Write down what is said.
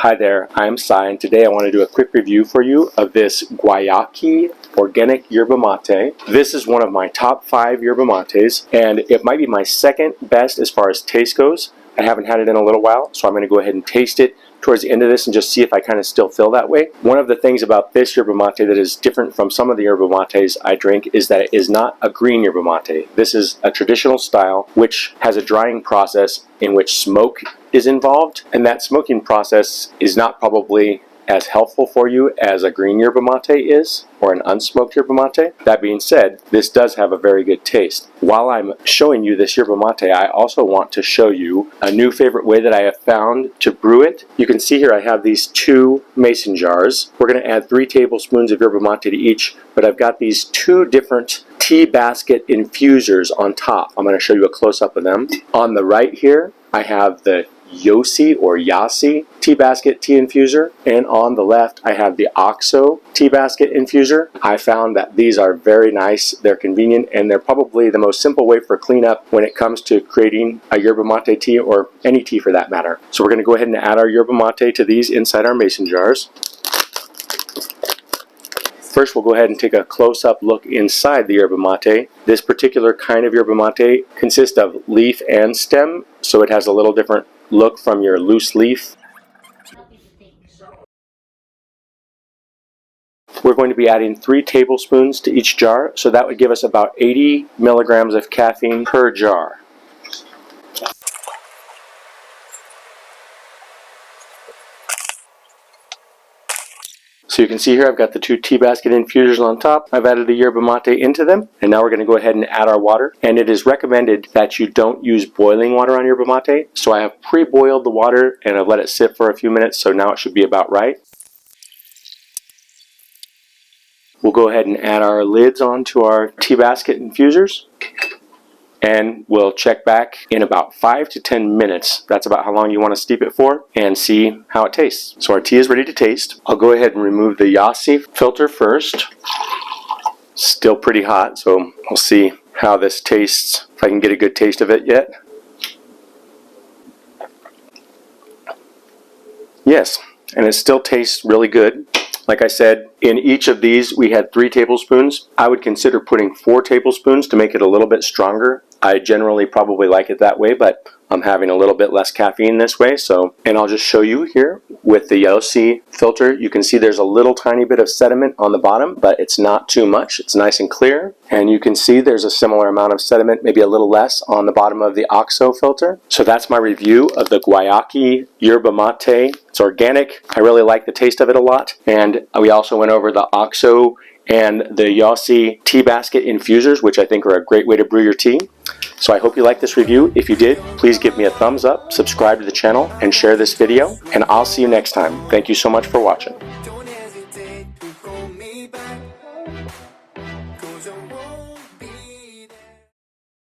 Hi there, I'm Sai, and today I want to do a quick review for you of this Guayaki Organic Yerba Mate. This is one of my top 5 yerba mates, and it might be my second best as far as taste goes. I haven't had it in a little while, so I'm going to go ahead and taste it towards the end of this and just see if I kind of still feel that way. One of the things about this yerba mate that is different from some of the yerba mates I drink is that it is not a green yerba mate. This is a traditional style which has a drying process in which smoke is involved, and that smoking process is not probably as healthful for you as a green yerba mate is, or an unsmoked yerba mate. That being said, this does have a very good taste. While I'm showing you this yerba mate, I also want to show you a new favorite way that I have found to brew it. You can see here I have these 2 mason jars. We're going to add 3 tablespoons of yerba mate to each, but I've got these 2 different tea basket infusers on top. I'm going to show you a close-up of them. On the right here, I have the Yoassi Tea Basket Tea Infuser, and on the left I have the OXO Tea Basket Infuser. I found that these are very nice, they're convenient, and they're probably the most simple way for cleanup when it comes to creating a yerba mate tea, or any tea for that matter. So we're going to go ahead and add our yerba mate to these inside our mason jars. First, we'll go ahead and take a close-up look inside the yerba mate. This particular kind of yerba mate consists of leaf and stem, so it has a little different look from your loose leaf. We're going to be adding 3 tablespoons to each jar, so that would give us about 80 milligrams of caffeine per jar. So you can see here I've got the 2 tea basket infusers on top. I've added the yerba mate into them, and now we're going to go ahead and add our water. And it is recommended that you don't use boiling water on yerba mate. So I have pre-boiled the water and I've let it sit for a few minutes, so now it should be about right. We'll go ahead and add our lids onto our tea basket infusers, and we'll check back in about 5 to 10 minutes. That's about how long you want to steep it for, and see how it tastes. So our tea is ready to taste. I'll go ahead and remove the Yoassi filter first. Still pretty hot, so we'll see how this tastes, if I can get a good taste of it yet. Yes, and it still tastes really good. Like I said, in each of these we had 3 tablespoons. I would consider putting 4 tablespoons to make it a little bit stronger. I generally probably like it that way, but I'm having a little bit less caffeine this way. So, and I'll just show you here with the Yoassi filter. You can see there's a little tiny bit of sediment on the bottom, but it's not too much. It's nice and clear. And you can see there's a similar amount of sediment, maybe a little less, on the bottom of the OXO filter. So that's my review of the Guayaki Yerba Mate. It's organic. I really like the taste of it a lot. And we also went over the OXO and the Yoassi Tea Basket Infusers, which I think are a great way to brew your tea. So I hope you liked this review. If you did, please give me a thumbs up, subscribe to the channel, and share this video. And I'll see you next time. Thank you so much for watching.